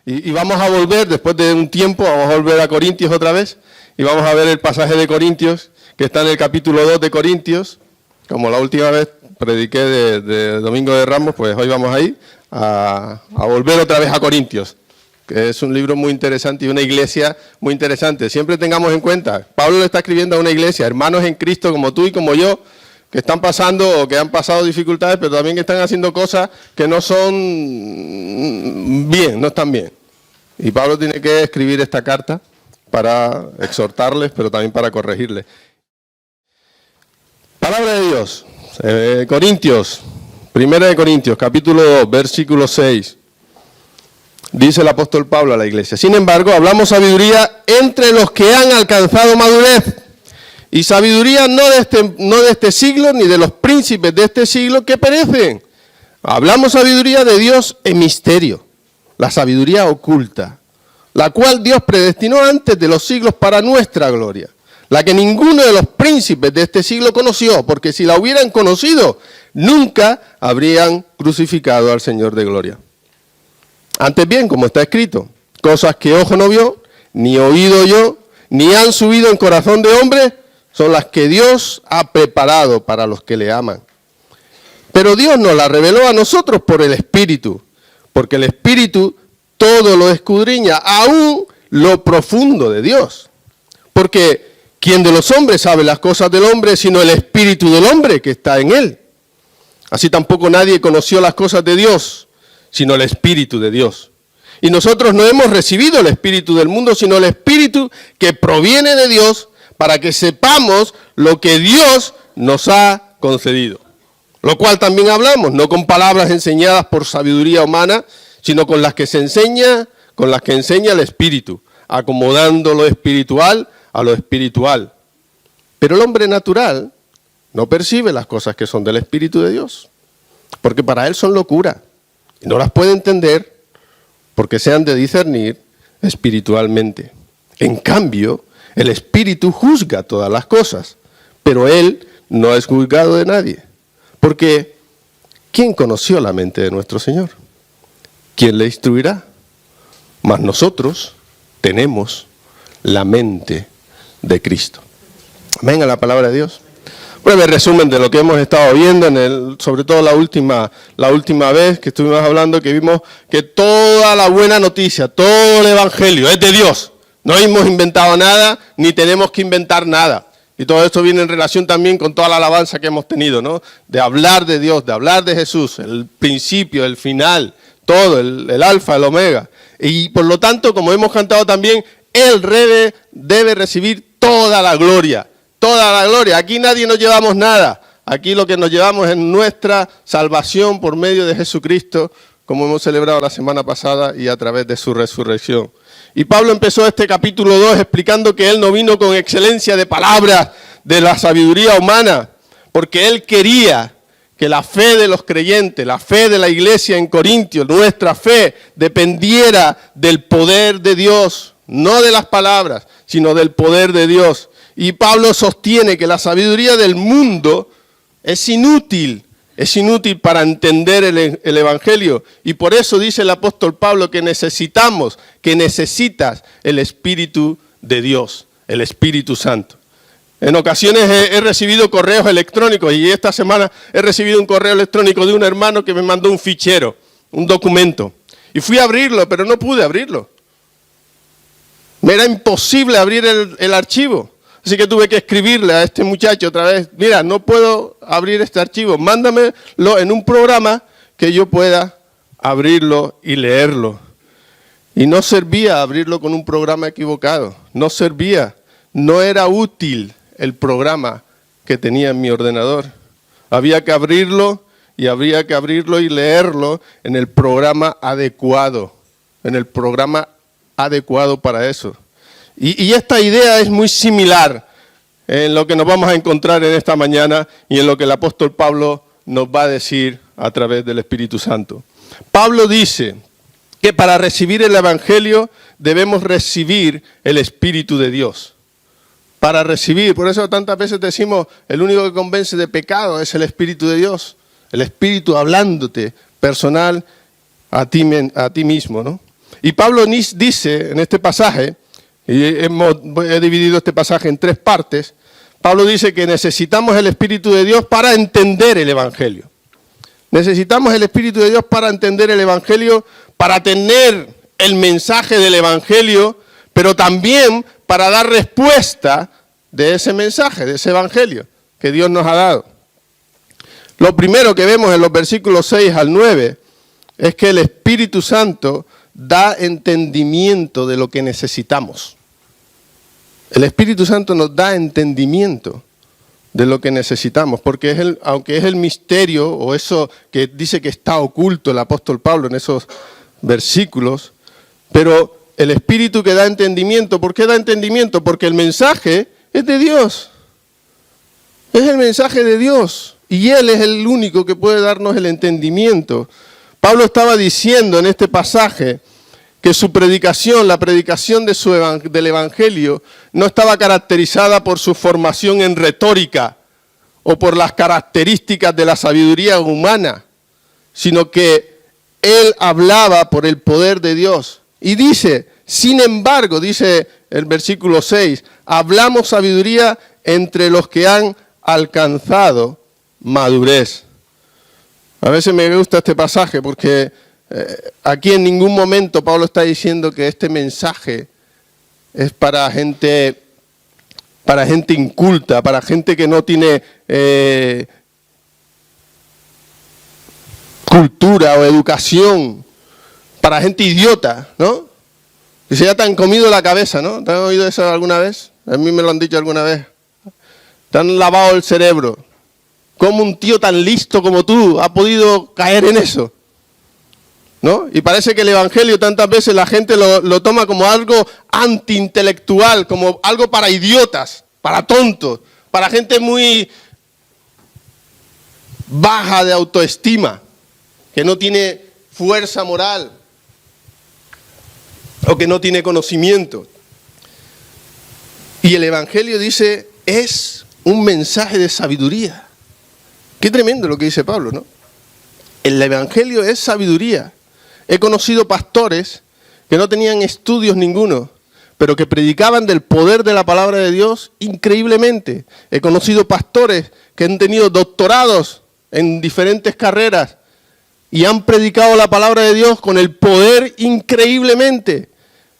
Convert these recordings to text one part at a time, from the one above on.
Y vamos a volver, después de un tiempo, vamos a volver a Corintios otra vez, y vamos a ver el pasaje de Corintios, que está en el capítulo 2 de Corintios. Como la última vez prediqué de Domingo de Ramos, pues hoy vamos a ir a volver otra vez a Corintios, que es un libro muy interesante y una iglesia muy interesante. Siempre tengamos en cuenta, Pablo le está escribiendo a una iglesia, hermanos en Cristo como tú y como yo, que están pasando o que han pasado dificultades, pero también que están haciendo cosas que no son bien, no están bien. Y Pablo tiene que escribir esta carta para exhortarles, pero también para corregirles. Palabra de Dios, Corintios, 1 Corintios, capítulo 2, versículo 6. Dice el apóstol Pablo a la iglesia: sin embargo, hablamos sabiduría entre los que han alcanzado madurez. Y sabiduría no de este siglo, ni de los príncipes de este siglo que perecen. Hablamos sabiduría de Dios en misterio, la sabiduría oculta, la cual Dios predestinó antes de los siglos para nuestra gloria, la que ninguno de los príncipes de este siglo conoció, porque si la hubieran conocido, nunca habrían crucificado al Señor de gloria. Antes bien, como está escrito, cosas que ojo no vio, ni oído oyó, ni han subido en corazón de hombre, son las que Dios ha preparado para los que le aman. Pero Dios nos las reveló a nosotros por el Espíritu, porque el Espíritu todo lo escudriña, aún lo profundo de Dios. Porque ¿quién de los hombres sabe las cosas del hombre, sino el Espíritu del hombre que está en él? Así tampoco nadie conoció las cosas de Dios, sino el Espíritu de Dios. Y nosotros no hemos recibido el Espíritu del mundo, sino el Espíritu que proviene de Dios, para que sepamos lo que Dios nos ha concedido. Lo cual también hablamos, no con palabras enseñadas por sabiduría humana, sino con las que se enseña, con las que enseña el Espíritu, acomodando lo espiritual a lo espiritual. Pero el hombre natural no percibe las cosas que son del Espíritu de Dios, porque para él son locura, y no las puede entender, porque se han de discernir espiritualmente. En cambio, el Espíritu juzga todas las cosas, pero Él no es juzgado de nadie. Porque, ¿quién conoció la mente de nuestro Señor? ¿Quién le instruirá? Mas nosotros tenemos la mente de Cristo. Amén, a la palabra de Dios. Breve resumen de lo que hemos estado viendo, sobre todo la última vez que estuvimos hablando, que vimos que toda la buena noticia, todo el Evangelio es de Dios. No hemos inventado nada, ni tenemos que inventar nada. Y todo esto viene en relación también con toda la alabanza que hemos tenido, ¿no? De hablar de Dios, de hablar de Jesús, el principio, el final, todo, el alfa, el omega. Y por lo tanto, como hemos cantado también, Él debe recibir toda la gloria. Toda la gloria. Aquí nadie nos llevamos nada. Aquí lo que nos llevamos es nuestra salvación por medio de Jesucristo, como hemos celebrado la semana pasada y a través de su resurrección. Y Pablo empezó este capítulo 2 explicando que él no vino con excelencia de palabras de la sabiduría humana, porque él quería que la fe de los creyentes, la fe de la iglesia en Corintios, nuestra fe, dependiera del poder de Dios, no de las palabras, sino del poder de Dios. Y Pablo sostiene que la sabiduría del mundo es inútil para entender el Evangelio. Y por eso dice el apóstol Pablo que necesitas el Espíritu de Dios, el Espíritu Santo. En ocasiones he recibido correos electrónicos y esta semana he recibido un correo electrónico de un hermano que me mandó un fichero, un documento. Y fui a abrirlo, pero no pude abrirlo. Me era imposible abrir el archivo. Así que tuve que escribirle a este muchacho otra vez: mira, no puedo abrir este archivo, mándamelo en un programa que yo pueda abrirlo y leerlo. Y no servía abrirlo con un programa equivocado, no servía, no era útil el programa que tenía en mi ordenador. Había que abrirlo y leerlo en el programa adecuado, para eso. Y esta idea es muy similar en lo que nos vamos a encontrar en esta mañana y en lo que el apóstol Pablo nos va a decir a través del Espíritu Santo. Pablo dice que para recibir el Evangelio debemos recibir el Espíritu de Dios. Para recibir, por eso tantas veces decimos, el único que convence de pecado es el Espíritu de Dios. El Espíritu hablándote personal a ti mismo, ¿no? Y Pablo dice en este pasaje, y he dividido este pasaje en 3 partes, Pablo dice que necesitamos el Espíritu de Dios para entender el Evangelio. Necesitamos el Espíritu de Dios para entender el Evangelio, para tener el mensaje del Evangelio, pero también para dar respuesta de ese mensaje, de ese Evangelio que Dios nos ha dado. Lo primero que vemos en los versículos 6 al 9 es que el Espíritu Santo da entendimiento de lo que necesitamos. El Espíritu Santo nos da entendimiento de lo que necesitamos, porque aunque es el misterio, o eso que dice que está oculto el apóstol Pablo en esos versículos, pero el Espíritu que da entendimiento, ¿por qué da entendimiento? Porque el mensaje es de Dios. Es el mensaje de Dios, y Él es el único que puede darnos el entendimiento. Pablo estaba diciendo en este pasaje que su predicación, la predicación del Evangelio, no estaba caracterizada por su formación en retórica o por las características de la sabiduría humana, sino que él hablaba por el poder de Dios. Y dice, sin embargo, dice el versículo 6, hablamos sabiduría entre los que han alcanzado madurez. A veces me gusta este pasaje porque aquí en ningún momento Pablo está diciendo que este mensaje es para gente inculta, para gente que no tiene cultura o educación, para gente idiota, ¿no? Dice, ya te han comido la cabeza, ¿no? ¿Te han oído eso alguna vez? A mí me lo han dicho alguna vez. Te han lavado el cerebro. ¿Cómo un tío tan listo como tú ha podido caer en eso? ¿No? Y parece que el Evangelio tantas veces la gente lo toma como algo antiintelectual, como algo para idiotas, para tontos, para gente muy baja de autoestima, que no tiene fuerza moral o que no tiene conocimiento. Y el Evangelio dice, es un mensaje de sabiduría. Qué tremendo lo que dice Pablo, ¿no? El Evangelio es sabiduría. He conocido pastores que no tenían estudios ninguno, pero que predicaban del poder de la palabra de Dios increíblemente. He conocido pastores que han tenido doctorados en diferentes carreras y han predicado la palabra de Dios con el poder increíblemente.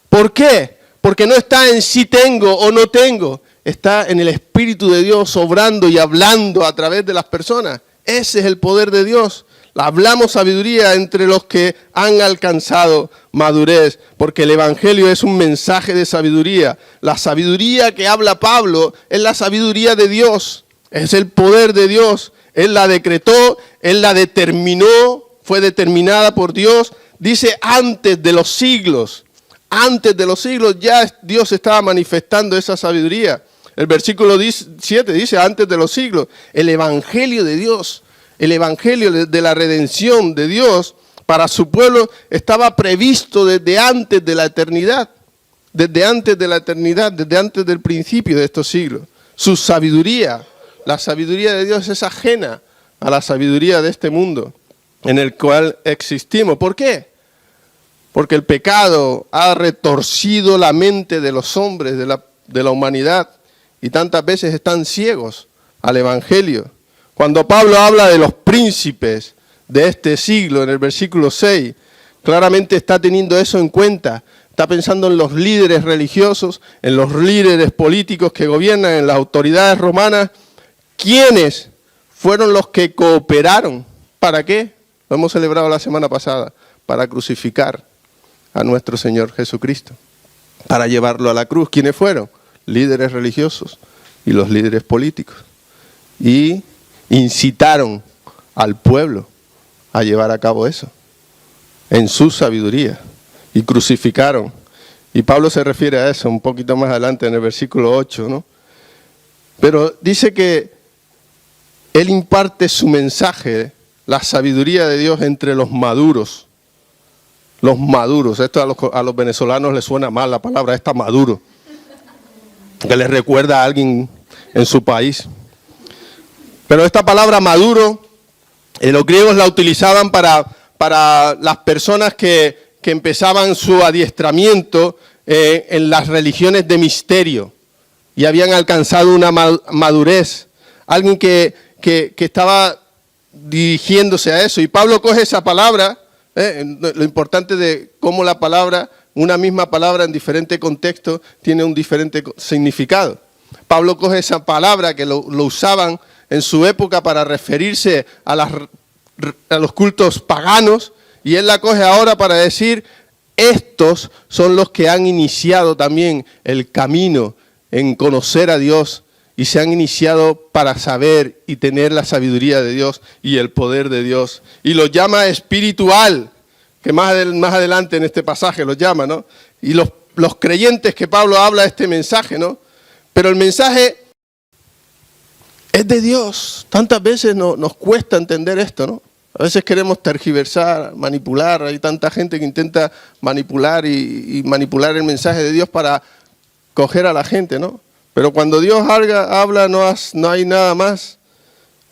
¿Por qué? Porque no está en si tengo o no tengo, está en el Espíritu de Dios obrando y hablando a través de las personas. Ese es el poder de Dios. Hablamos sabiduría entre los que han alcanzado madurez, porque el Evangelio es un mensaje de sabiduría. La sabiduría que habla Pablo es la sabiduría de Dios, es el poder de Dios. Él la decretó, Él la determinó, fue determinada por Dios. Dice antes de los siglos ya Dios estaba manifestando esa sabiduría. El versículo 7 dice antes de los siglos, el Evangelio de Dios. El Evangelio de la redención de Dios para su pueblo estaba previsto desde antes de la eternidad, desde antes del principio de estos siglos. Su sabiduría, la sabiduría de Dios es ajena a la sabiduría de este mundo en el cual existimos. ¿Por qué? Porque el pecado ha retorcido la mente de los hombres, de la humanidad, y tantas veces están ciegos al Evangelio. Cuando Pablo habla de los príncipes de este siglo, en el versículo 6, claramente está teniendo eso en cuenta. Está pensando en los líderes religiosos, en los líderes políticos que gobiernan, en las autoridades romanas. ¿Quiénes fueron los que cooperaron? ¿Para qué? Lo hemos celebrado la semana pasada. Para crucificar a nuestro Señor Jesucristo. Para llevarlo a la cruz. ¿Quiénes fueron? Líderes religiosos y los líderes políticos. Y incitaron al pueblo a llevar a cabo eso, en su sabiduría, y crucificaron. Y Pablo se refiere a eso un poquito más adelante en el versículo 8, ¿no? Pero dice que él imparte su mensaje, la sabiduría de Dios entre los maduros. Los maduros, esto a los venezolanos les suena mal la palabra esta maduro, que les recuerda a alguien en su país. Pero esta palabra maduro, los griegos la utilizaban para las personas que que empezaban su adiestramiento en las religiones de misterio y habían alcanzado una madurez. Alguien que estaba dirigiéndose a eso. Y Pablo coge esa palabra, lo importante de cómo la palabra, una misma palabra en diferente contexto, tiene un diferente significado. Pablo coge esa palabra que lo usaban en su época para referirse a los cultos paganos, y él la coge ahora para decir, estos son los que han iniciado también el camino en conocer a Dios y se han iniciado para saber y tener la sabiduría de Dios y el poder de Dios. Y los llama espiritual, que más adelante en este pasaje los llama, ¿no? Y los creyentes que Pablo habla de este mensaje, ¿no? Pero el mensaje es de Dios. Tantas veces nos cuesta entender esto, ¿no? A veces queremos tergiversar, manipular. Hay tanta gente que intenta manipular y manipular el mensaje de Dios para coger a la gente, ¿no? Pero cuando Dios habla no hay nada más.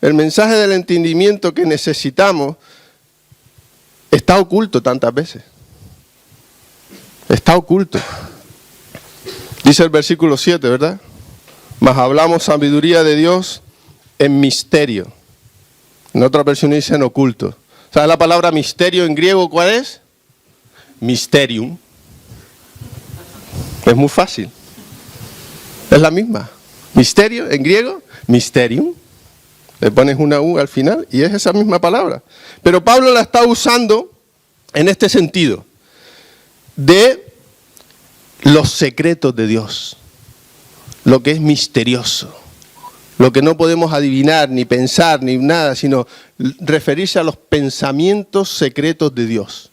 El mensaje del entendimiento que necesitamos está oculto tantas veces. Está oculto. Dice el versículo 7, ¿verdad? Mas hablamos sabiduría de Dios en misterio. En otra versión dice en oculto. ¿Sabes la palabra misterio en griego cuál es? Mysterium. Es muy fácil. Es la misma. Misterio en griego, mysterium. Le pones una U al final y es esa misma palabra. Pero Pablo la está usando en este sentido. De los secretos de Dios. Lo que es misterioso. Lo que no podemos adivinar, ni pensar, ni nada, sino referirse a los pensamientos secretos de Dios.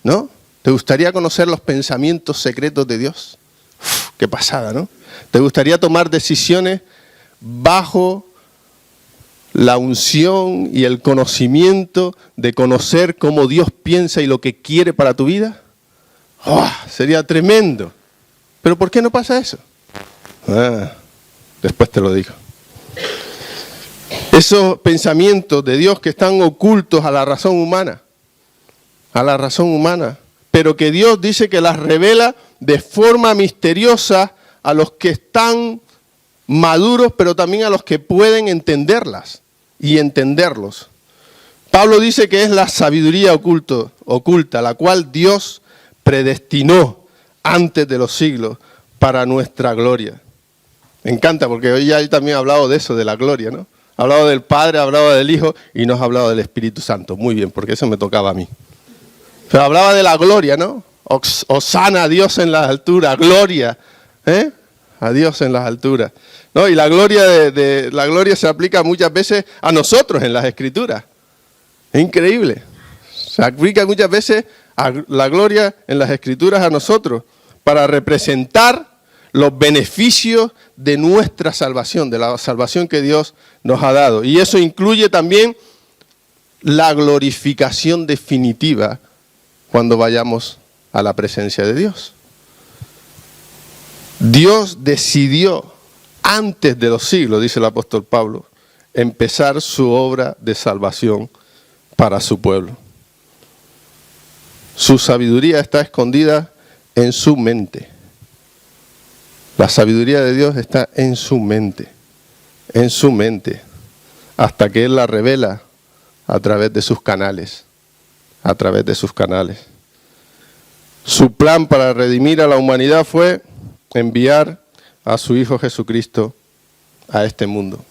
¿No? ¿Te gustaría conocer los pensamientos secretos de Dios? Uf, qué pasada, ¿no? ¿Te gustaría tomar decisiones bajo la unción y el conocimiento de conocer cómo Dios piensa y lo que quiere para tu vida? ¡Oh! Sería tremendo. ¿Pero por qué no pasa eso? Después te lo digo. Esos pensamientos de Dios que están ocultos a la razón humana, pero que Dios dice que las revela de forma misteriosa a los que están maduros, pero también a los que pueden entenderlas y entenderlos. Pablo dice que es la sabiduría oculta, la cual Dios predestinó antes de los siglos para nuestra gloria. Me encanta porque hoy ya también ha hablado de eso, de la gloria, ¿no? Ha hablado del Padre, ha hablado del Hijo y nos ha hablado del Espíritu Santo. Muy bien, porque eso me tocaba a mí. Pero hablaba de la gloria, ¿no? Hosana a Dios en las alturas, gloria, a Dios en las alturas. ¿No? Y la gloria la gloria se aplica muchas veces a nosotros en las Escrituras. Es increíble. Se aplica muchas veces a la gloria en las Escrituras a nosotros para representar los beneficios de nuestra salvación, de la salvación que Dios nos ha dado. Y eso incluye también la glorificación definitiva cuando vayamos a la presencia de Dios. Dios decidió antes de los siglos, dice el apóstol Pablo, empezar su obra de salvación para su pueblo. Su sabiduría está escondida en su mente. La sabiduría de Dios está en su mente, hasta que Él la revela a través de sus canales, Su plan para redimir a la humanidad fue enviar a su Hijo Jesucristo a este mundo.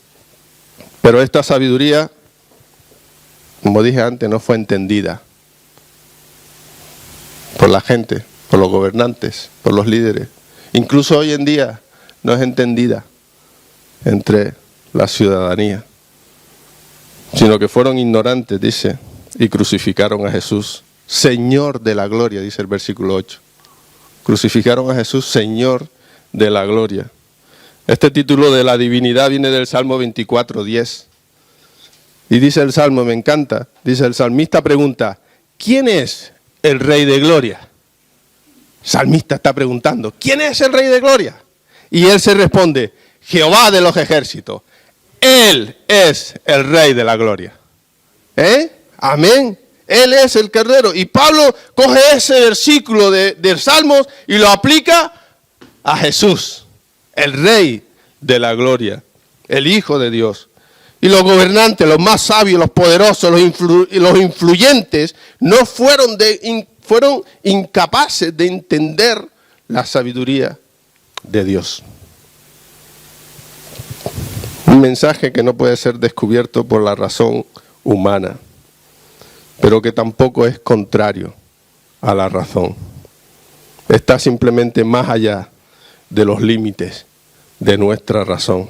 Pero esta sabiduría, como dije antes, no fue entendida por la gente, por los gobernantes, por los líderes. Incluso hoy en día no es entendida entre la ciudadanía, sino que fueron ignorantes, dice, y crucificaron a Jesús, Señor de la gloria, dice el versículo 8. Crucificaron a Jesús, Señor de la gloria. Este título de la divinidad viene del Salmo 24:10. Y dice el Salmo, me encanta, dice el salmista, pregunta, ¿quién es el Rey de Gloria? El salmista está preguntando, ¿quién es el Rey de Gloria? Y él se responde, Jehová de los ejércitos. Él es el Rey de la Gloria. Amén. Él es el Cordero. Y Pablo coge ese versículo del Salmos y lo aplica a Jesús, el Rey de la gloria, el Hijo de Dios. Y los gobernantes, los más sabios, los poderosos, los influyentes, no fueron incapaces de entender la sabiduría de Dios. Un mensaje que no puede ser descubierto por la razón humana, pero que tampoco es contrario a la razón. Está simplemente más allá de los límites de nuestra razón.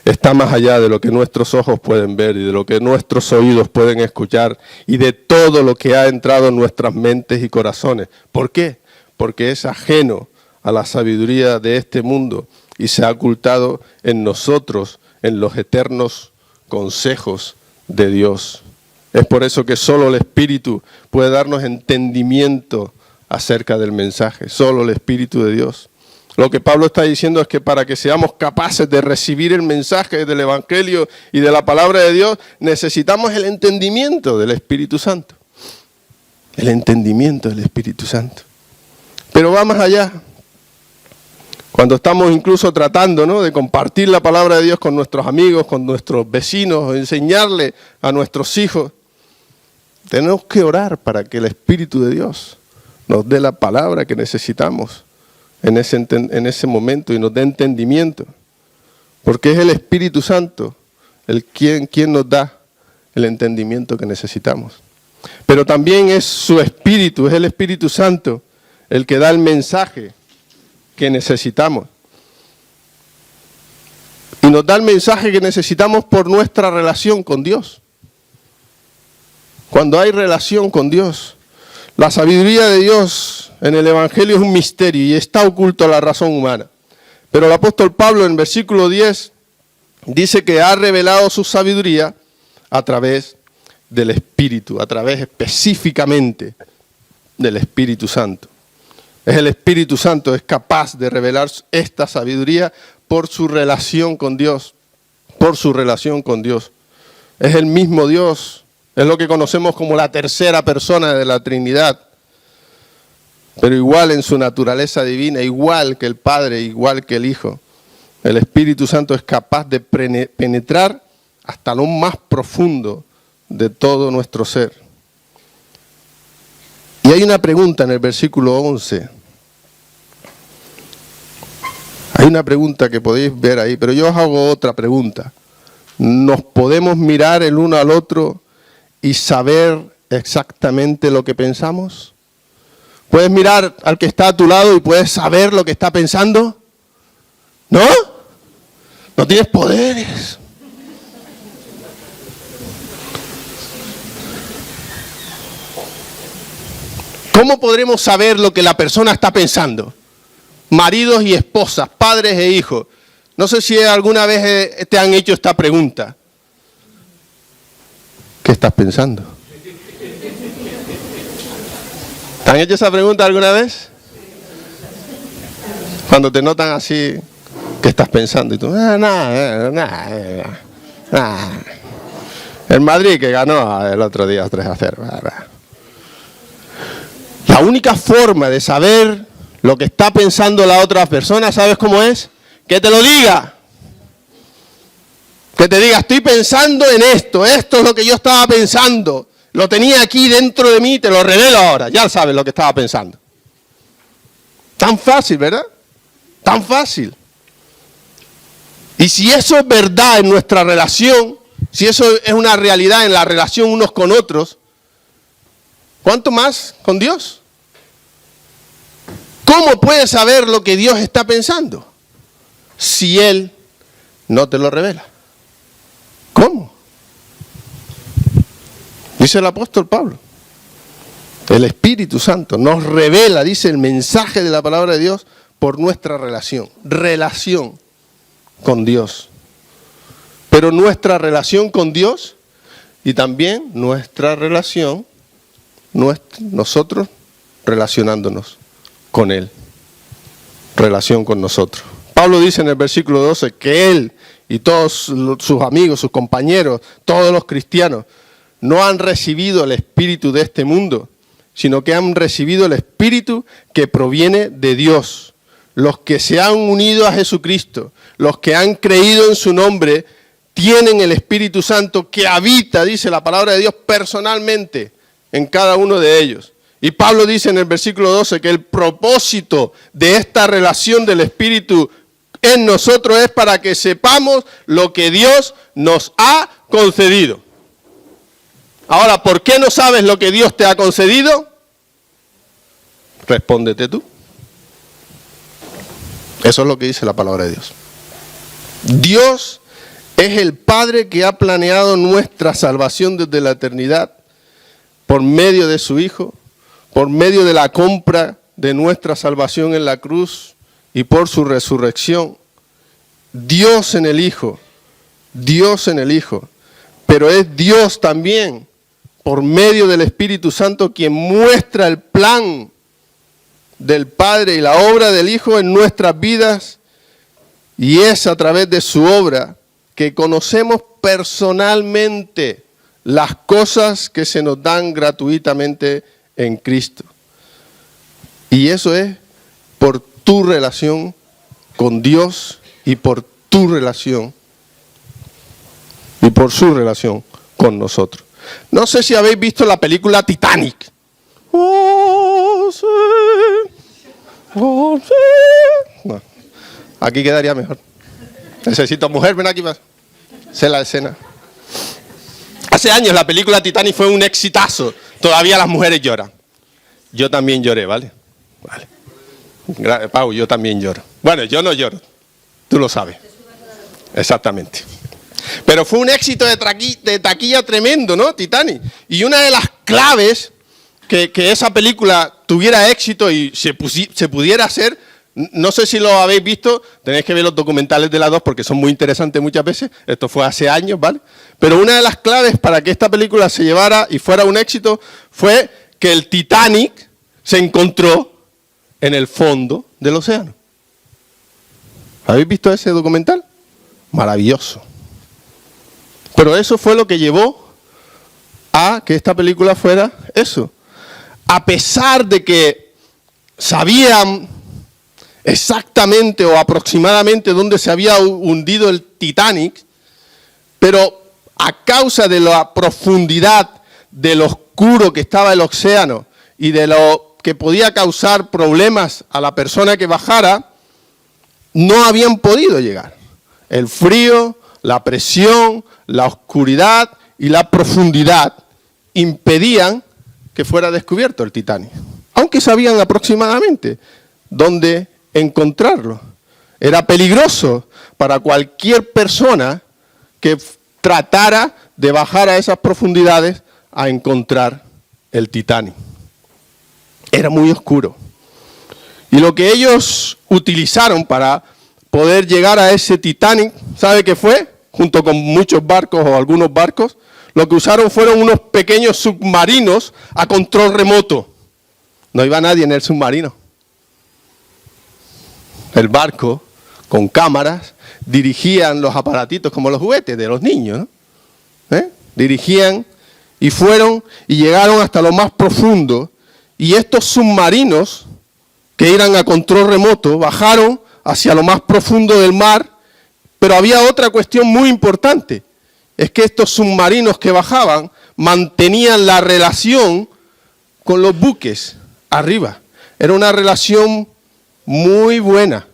Está más allá de lo que nuestros ojos pueden ver y de lo que nuestros oídos pueden escuchar y de todo lo que ha entrado en nuestras mentes y corazones. ¿Por qué? Porque es ajeno a la sabiduría de este mundo y se ha ocultado en nosotros, en los eternos consejos de Dios. Es por eso que solo el Espíritu puede darnos entendimiento acerca del mensaje, solo el Espíritu de Dios. Lo que Pablo está diciendo es que para que seamos capaces de recibir el mensaje del Evangelio y de la palabra de Dios, necesitamos el entendimiento del Espíritu Santo. El entendimiento del Espíritu Santo. Pero va más allá. Cuando estamos incluso tratando, ¿no?, de compartir la palabra de Dios con nuestros amigos, con nuestros vecinos, enseñarle a nuestros hijos, tenemos que orar para que el Espíritu de Dios nos dé la palabra que necesitamos en ese momento y nos dé entendimiento. Porque es el Espíritu Santo quien nos da el entendimiento que necesitamos. Pero también es su Espíritu, es el Espíritu Santo el que da el mensaje que necesitamos. Y nos da el mensaje que necesitamos por nuestra relación con Dios. Cuando hay relación con Dios, la sabiduría de Dios en el Evangelio es un misterio y está oculto a la razón humana. Pero el apóstol Pablo en versículo 10 dice que ha revelado su sabiduría a través del Espíritu, a través específicamente del Espíritu Santo. Es el Espíritu Santo, es capaz de revelar esta sabiduría por su relación con Dios, por su relación con Dios. Es el mismo Dios, es lo que conocemos como la tercera persona de la Trinidad, pero igual en su naturaleza divina, igual que el Padre, igual que el Hijo. El Espíritu Santo es capaz de penetrar hasta lo más profundo de todo nuestro ser. Y hay una pregunta en el versículo 11. Hay una pregunta que podéis ver ahí, pero yo os hago otra pregunta. ¿Nos podemos mirar el uno al otro y saber exactamente lo que pensamos? ¿Puedes mirar al que está a tu lado y puedes saber lo que está pensando? ¿No? No tienes poderes. ¿Cómo podremos saber lo que la persona está pensando? Maridos y esposas, padres e hijos. No sé si alguna vez te han hecho esta pregunta. ¿Qué estás pensando? ¿Te han hecho esa pregunta alguna vez? Cuando te notan así, ¿qué estás pensando? Y tú, nada. El Madrid que ganó el otro día 3-0. La única forma de saber lo que está pensando la otra persona, ¿sabes cómo es? Que te lo diga. Que te diga, estoy pensando en esto es lo que yo estaba pensando. Lo tenía aquí dentro de mí, te lo revelo ahora. Ya sabes lo que estaba pensando. Tan fácil, ¿verdad? Tan fácil. Y si eso es verdad en nuestra relación, si eso es una realidad en la relación unos con otros, ¿cuánto más con Dios? ¿Cómo puedes saber lo que Dios está pensando si Él no te lo revela? ¿Cómo? Dice el apóstol Pablo. El Espíritu Santo nos revela, dice el mensaje de la palabra de Dios, por nuestra relación con Dios. Pero nuestra relación con Dios y también nuestra relación, nosotros relacionándonos con Él. Relación con nosotros. Pablo dice en el versículo 12 que Él y todos sus amigos, sus compañeros, todos los cristianos, no han recibido el espíritu de este mundo, sino que han recibido el espíritu que proviene de Dios. Los que se han unido a Jesucristo, los que han creído en su nombre, tienen el Espíritu Santo que habita, dice la palabra de Dios, personalmente en cada uno de ellos. Y Pablo dice en el versículo 12 que el propósito de esta relación del Espíritu en nosotros es para que sepamos lo que Dios nos ha concedido. Ahora, ¿por qué no sabes lo que Dios te ha concedido? Respóndete tú. Eso es lo que dice la palabra de Dios. Dios es el Padre que ha planeado nuestra salvación desde la eternidad por medio de su Hijo, por medio de la compra de nuestra salvación en la cruz y por su resurrección. Dios en el Hijo, Dios en el Hijo. Pero es Dios también, por medio del Espíritu Santo, quien muestra el plan del Padre y la obra del Hijo en nuestras vidas, y es a través de su obra que conocemos personalmente las cosas que se nos dan gratuitamente en Cristo. Y eso es por tu relación con Dios y por tu relación y por su relación con nosotros. No sé si habéis visto la película Titanic. Oh, sí. Oh, sí. No, aquí quedaría mejor. Necesito mujer, ven aquí más. Sé la escena. Hace años la película Titanic fue un exitazo. Todavía las mujeres lloran. Yo también lloré, ¿vale? Vale. Pau, yo también lloro. Bueno, yo no lloro. Tú lo sabes. Exactamente. Pero fue un éxito de taquilla tremendo, ¿no? Titanic. Y una de las claves que esa película tuviera éxito y se pudiera hacer, no sé si lo habéis visto, tenéis que ver los documentales de las dos porque son muy interesantes muchas veces. Esto fue hace años, ¿vale? Pero una de las claves para que esta película se llevara y fuera un éxito fue que el Titanic se encontró en el fondo del océano. ¿Habéis visto ese documental? Maravilloso. Pero eso fue lo que llevó a que esta película fuera eso. A pesar de que sabían exactamente o aproximadamente dónde se había hundido el Titanic, pero a causa de la profundidad, de lo oscuro que estaba el océano y de lo que podía causar problemas a la persona que bajara, no habían podido llegar. El frío, la presión, la oscuridad y la profundidad impedían que fuera descubierto el Titanic, aunque sabían aproximadamente dónde encontrarlo. Era peligroso para cualquier persona que tratara de bajar a esas profundidades a encontrar el Titanic. Era muy oscuro. Y lo que ellos utilizaron para poder llegar a ese Titanic, ¿sabe qué fue? Junto con muchos barcos o algunos barcos, lo que usaron fueron unos pequeños submarinos a control remoto. No iba nadie en el submarino. El barco, con cámaras, dirigían los aparatitos como los juguetes de los niños, ¿no? Dirigían y fueron y llegaron hasta lo más profundo. Y estos submarinos, que eran a control remoto, bajaron hacia lo más profundo del mar. Pero había otra cuestión muy importante. Es que estos submarinos que bajaban mantenían la relación con los buques arriba. Era una relación muy buena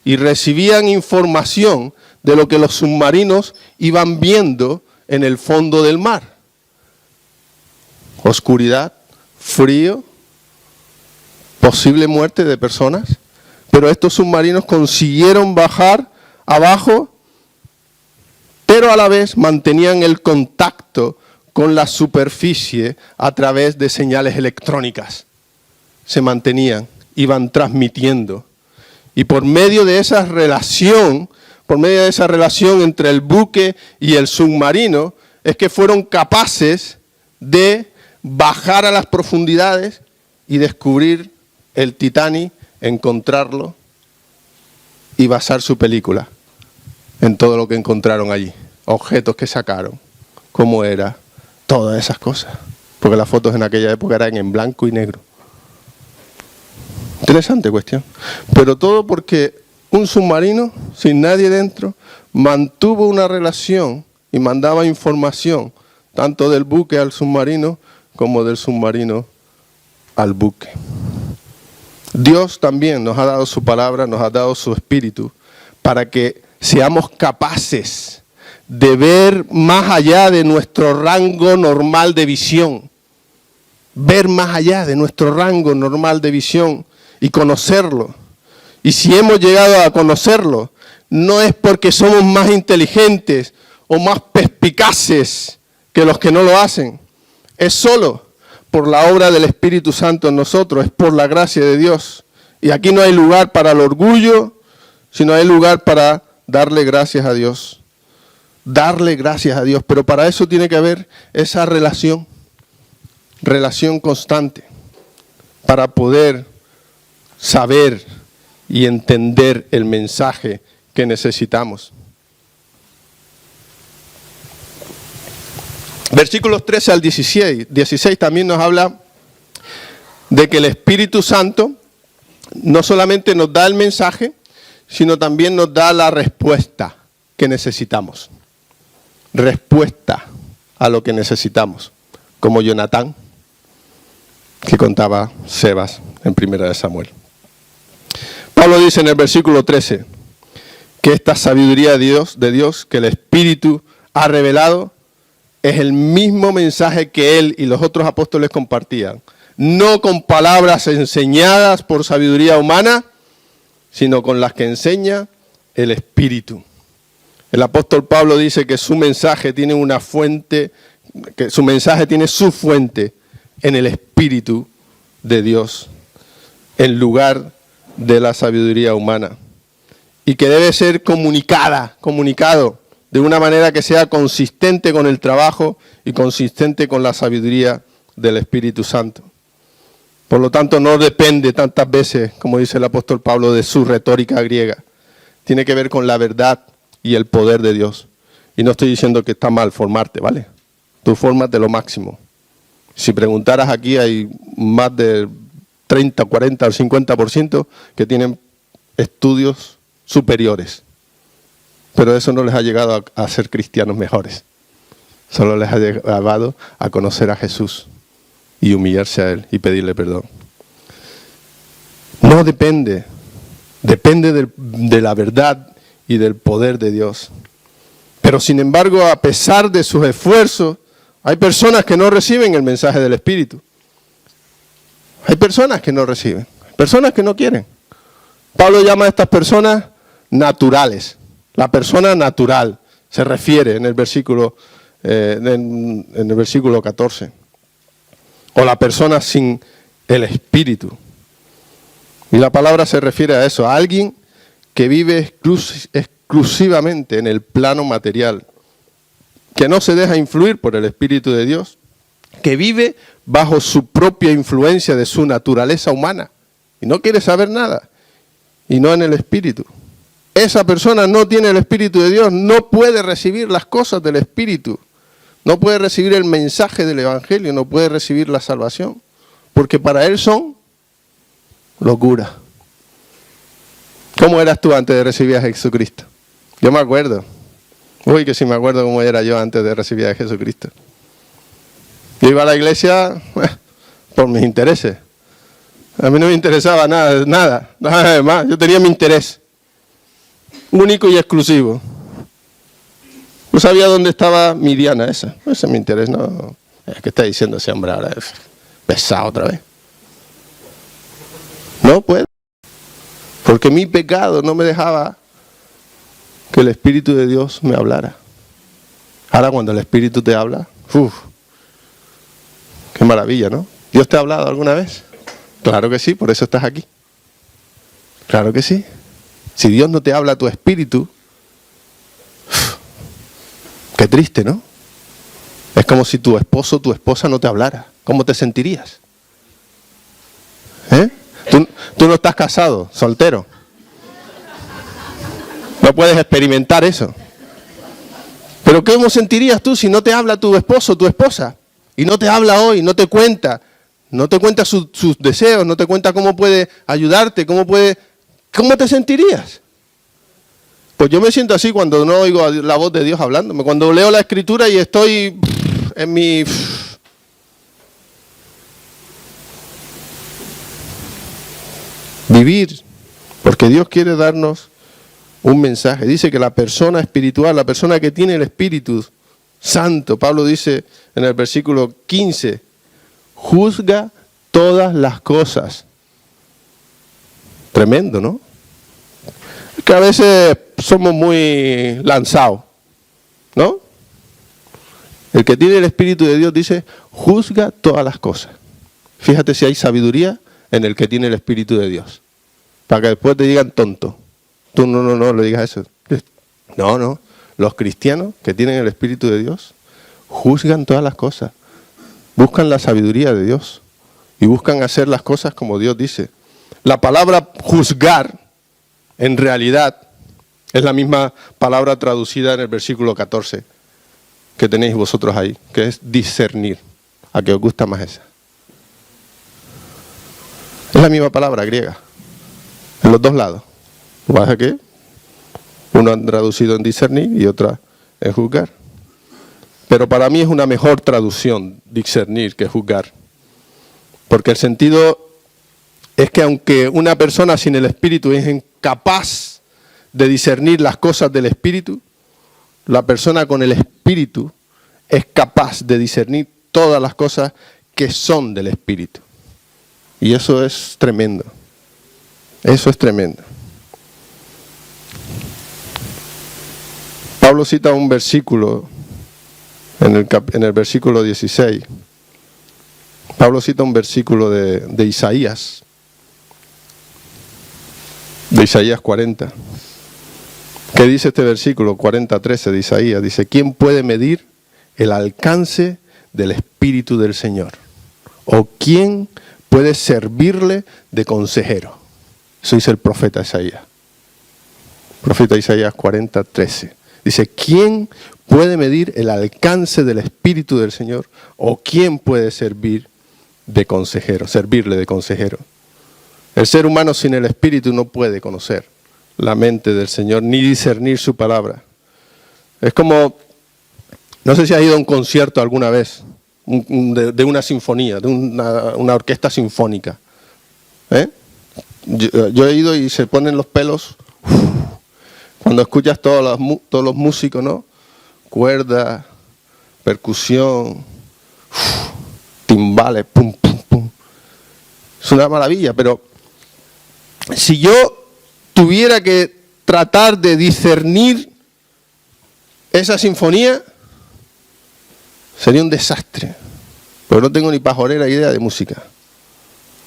y recibían información de lo que los submarinos iban viendo en el fondo del mar. Oscuridad, frío, posible muerte de personas, pero estos submarinos consiguieron bajar abajo, pero a la vez mantenían el contacto con la superficie a través de señales electrónicas. Se mantenían, iban transmitiendo. Y por medio de esa relación entre el buque y el submarino, es que fueron capaces de bajar a las profundidades y descubrir el Titanic, encontrarlo y basar su película en todo lo que encontraron allí. Objetos que sacaron, cómo era, Todas esas cosas. Porque las fotos en aquella época eran en blanco y negro. Interesante cuestión. Pero todo porque un submarino, sin nadie dentro, mantuvo una relación y mandaba información, tanto del buque al submarino, como del submarino al buque. Dios también nos ha dado su palabra, nos ha dado su espíritu, para que seamos capaces de ver más allá de nuestro rango normal de visión. Ver más allá de nuestro rango normal de visión y conocerlo. Y si hemos llegado a conocerlo, no es porque somos más inteligentes o más perspicaces que los que no lo hacen. Es solo por la obra del Espíritu Santo en nosotros, es por la gracia de Dios. Y aquí no hay lugar para el orgullo, sino hay lugar para darle gracias a Dios. Darle gracias a Dios, pero para eso tiene que haber esa relación constante, para poder saber y entender el mensaje que necesitamos. Versículos 13 al 16 también nos habla de que el Espíritu Santo no solamente nos da el mensaje, sino también nos da la respuesta que necesitamos. Respuesta a lo que necesitamos, como Jonatán, que contaba Sebas en 1 Samuel. Pablo dice en el versículo 13 que esta sabiduría de Dios que el Espíritu ha revelado es el mismo mensaje que él y los otros apóstoles compartían. No con palabras enseñadas por sabiduría humana, sino con las que enseña el Espíritu. El apóstol Pablo dice que su mensaje tiene una fuente, que su mensaje tiene su fuente en el Espíritu de Dios, en lugar de la sabiduría humana. Y que debe ser comunicado de una manera que sea consistente con el trabajo y consistente con la sabiduría del Espíritu Santo. Por lo tanto, no depende tantas veces, como dice el apóstol Pablo, de su retórica griega. Tiene que ver con la verdad y el poder de Dios. Y no estoy diciendo que está mal formarte, ¿vale? Tú fórmate lo máximo. Si preguntaras aquí, hay más de 30, 40 o 50% que tienen estudios superiores. Pero eso no les ha llegado a ser cristianos mejores. Solo les ha llevado a conocer a Jesús y humillarse a Él y pedirle perdón. No depende de la verdad y del poder de Dios. Pero sin embargo, a pesar de sus esfuerzos, hay personas que no reciben el mensaje del Espíritu. Hay personas que no reciben, personas que no quieren. Pablo llama a estas personas naturales. La persona natural se refiere en el versículo 14. O la persona sin el Espíritu. Y la palabra se refiere a eso, a alguien que vive exclusivamente en el plano material, que no se deja influir por el Espíritu de Dios, que vive bajo su propia influencia de su naturaleza humana y no quiere saber nada, y no en el Espíritu. Esa persona no tiene el Espíritu de Dios, no puede recibir las cosas del Espíritu, no puede recibir el mensaje del Evangelio, no puede recibir la salvación, porque para él son locura. ¿Cómo eras tú antes de recibir a Jesucristo? Yo me acuerdo. Uy, que sí me acuerdo cómo era yo antes de recibir a Jesucristo. Yo iba a la iglesia por mis intereses. A mí no me interesaba nada más. Yo tenía mi interés. Único y exclusivo. No sabía dónde estaba mi diana esa. Ese es mi interés, no. ¿Qué está diciendo ese hombre ahora? Pesado otra vez. No puedo. Porque mi pecado no me dejaba que el Espíritu de Dios me hablara. Ahora cuando el Espíritu te habla, qué maravilla, ¿no? ¿Dios te ha hablado alguna vez? Claro que sí, por eso estás aquí. Claro que sí. Si Dios no te habla a tu espíritu, qué triste, ¿no? Es como si tu esposo o tu esposa no te hablara. ¿Cómo te sentirías? Tú no estás casado, soltero. No puedes experimentar eso. Pero Pero ¿cómo sentirías tú si no te habla tu esposo o tu esposa? Y no te habla hoy, no te cuenta sus deseos, no te cuenta cómo puede ayudarte, ¿cómo te sentirías? Pues yo me siento así cuando no oigo la voz de Dios hablándome, cuando leo la Escritura y estoy en mi... Vivir, porque Dios quiere darnos un mensaje. Dice que la persona espiritual, la persona que tiene el Espíritu Santo, Pablo dice en el versículo 15, juzga todas las cosas. Tremendo, ¿no? Que a veces somos muy lanzados, ¿no? El que tiene el Espíritu de Dios dice, juzga todas las cosas. Fíjate si hay sabiduría en el que tiene el Espíritu de Dios. Para que después te digan tonto. Tú no le digas eso. No. Los cristianos que tienen el Espíritu de Dios juzgan todas las cosas. Buscan la sabiduría de Dios. Y buscan hacer las cosas como Dios dice. La palabra juzgar, en realidad, es la misma palabra traducida en el versículo 14 que tenéis vosotros ahí, que es discernir. ¿A qué os gusta más esa? Es la misma palabra griega, en los dos lados. Lo que pasa es que uno han traducido en discernir y otra en juzgar. Pero para mí es una mejor traducción discernir que juzgar. Porque el sentido es que aunque una persona sin el Espíritu es incapaz de discernir las cosas del Espíritu, la persona con el Espíritu es capaz de discernir todas las cosas que son del Espíritu. Y eso es tremendo. Eso es tremendo. Pablo cita un versículo en el versículo 16. Pablo cita un versículo de Isaías. De Isaías 40. ¿Qué dice este versículo 40:13 de Isaías? Dice, ¿quién puede medir el alcance del Espíritu del Señor? ¿O quién puede servirle de consejero? Eso dice el profeta Isaías. Profeta Isaías 40:13. Dice, ¿quién puede medir el alcance del Espíritu del Señor? ¿O quién puede servirle de consejero? El ser humano sin el Espíritu no puede conocer la mente del Señor ni discernir su palabra. Es como, no sé si has ido a un concierto alguna vez, de una sinfonía, de una orquesta sinfónica. Yo he ido y se ponen los pelos cuando escuchas todos los músicos, ¿no? Cuerda, percusión, timbales, pum, pum, pum. Es una maravilla, pero si yo tuviera que tratar de discernir esa sinfonía, sería un desastre. Pero no tengo ni pajorera idea de música.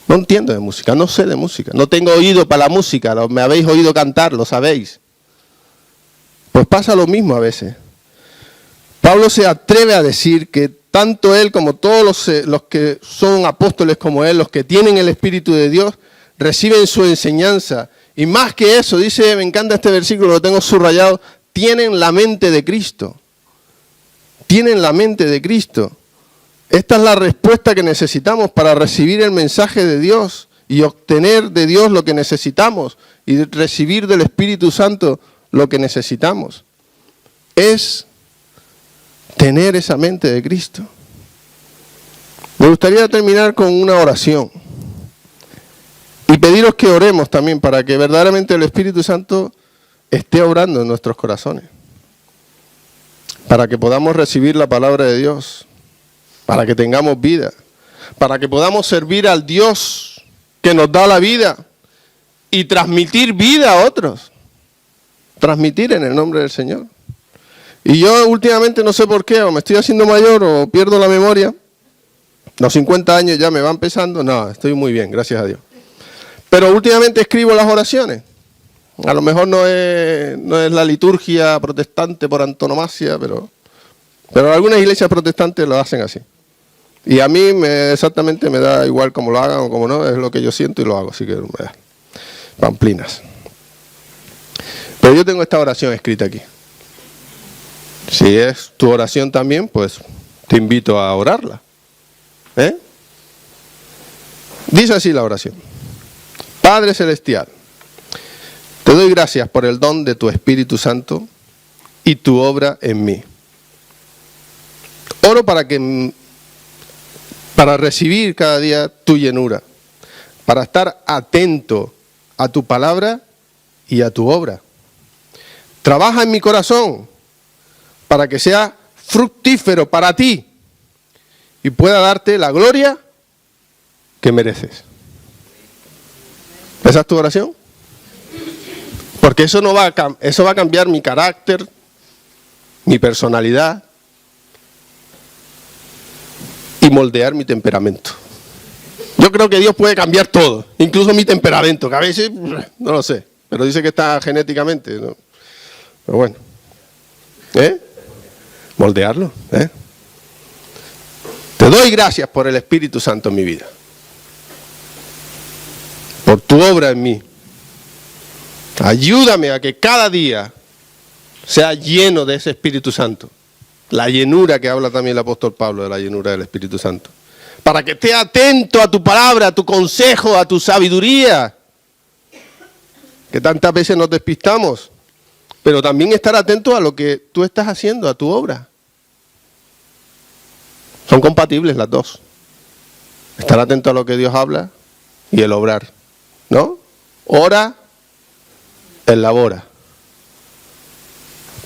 No entiendo de música, no sé de música. No tengo oído para la música, me habéis oído cantar, lo sabéis. Pues pasa lo mismo a veces. Pablo se atreve a decir que tanto él como todos los que son apóstoles como él, los que tienen el Espíritu de Dios, reciben su enseñanza. Y más que eso, dice, me encanta este versículo, lo tengo subrayado, tienen la mente de Cristo. Tienen la mente de Cristo. Esta es la respuesta que necesitamos para recibir el mensaje de Dios y obtener de Dios lo que necesitamos y recibir del Espíritu Santo lo que necesitamos. Es tener esa mente de Cristo. Me gustaría terminar con una oración y pediros que oremos también para que verdaderamente el Espíritu Santo esté obrando en nuestros corazones, para que podamos recibir la palabra de Dios, para que tengamos vida, para que podamos servir al Dios que nos da la vida y transmitir vida a otros, transmitir en el nombre del Señor. Y yo últimamente no sé por qué, o me estoy haciendo mayor o pierdo la memoria, los 50 años ya me van pesando, no, estoy muy bien, gracias a Dios. Pero últimamente escribo las oraciones. A lo mejor no es la liturgia protestante por antonomasia, pero algunas iglesias protestantes lo hacen así. Y a mí exactamente me da igual cómo lo hagan o cómo no, es lo que yo siento y lo hago, así que me da pamplinas. Pero yo tengo esta oración escrita aquí. Si es tu oración también, pues te invito a orarla. Dice así la oración. Padre Celestial, te doy gracias por el don de tu Espíritu Santo y tu obra en mí. Oro para recibir cada día tu llenura, para estar atento a tu palabra y a tu obra. Trabaja en mi corazón para que sea fructífero para ti y pueda darte la gloria que mereces. ¿Esa es tu oración? Porque eso va a cambiar mi carácter, mi personalidad y moldear mi temperamento. Yo creo que Dios puede cambiar todo, incluso mi temperamento, que a veces no lo sé, pero dice que está genéticamente, ¿no? Pero bueno, moldearlo. Te doy gracias por el Espíritu Santo en mi vida, por tu obra en mí. Ayúdame a que cada día sea lleno de ese Espíritu Santo. La llenura que habla también el apóstol Pablo, de la llenura del Espíritu Santo. Para que esté atento a tu palabra, a tu consejo, a tu sabiduría. Que tantas veces nos despistamos. Pero también estar atento a lo que tú estás haciendo, a tu obra. Son compatibles las dos. Estar atento a lo que Dios habla y el obrar. ¿No? Ora, elabora.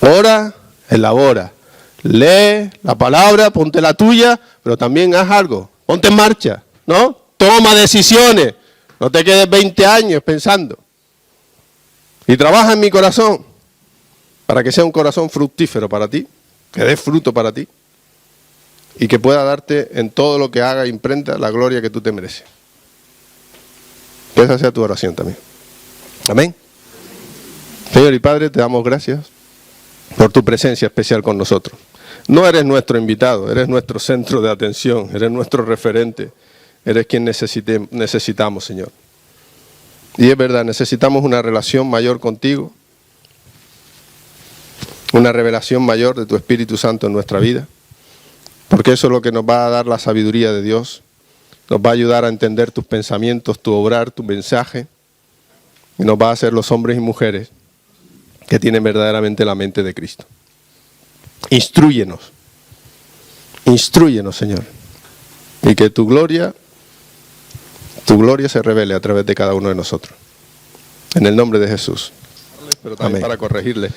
Ora, elabora. Lee la palabra, ponte la tuya, pero también haz algo. Ponte en marcha, ¿no? Toma decisiones. No te quedes 20 años pensando. Y trabaja en mi corazón para que sea un corazón fructífero para ti, que dé fruto para ti y que pueda darte en todo lo que haga imprenta la gloria que tú te mereces. Que esa sea tu oración también. Amén. Señor y Padre, te damos gracias por tu presencia especial con nosotros. No eres nuestro invitado, eres nuestro centro de atención, eres nuestro referente, eres quien necesitamos, Señor. Y es verdad, necesitamos una relación mayor contigo, una revelación mayor de tu Espíritu Santo en nuestra vida, porque eso es lo que nos va a dar la sabiduría de Dios, nos va a ayudar a entender tus pensamientos, tu obrar, tu mensaje, y nos va a hacer los hombres y mujeres que tienen verdaderamente la mente de Cristo. Instrúyenos, Señor, y que tu gloria se revele a través de cada uno de nosotros. En el nombre de Jesús. Pero también para corregirle.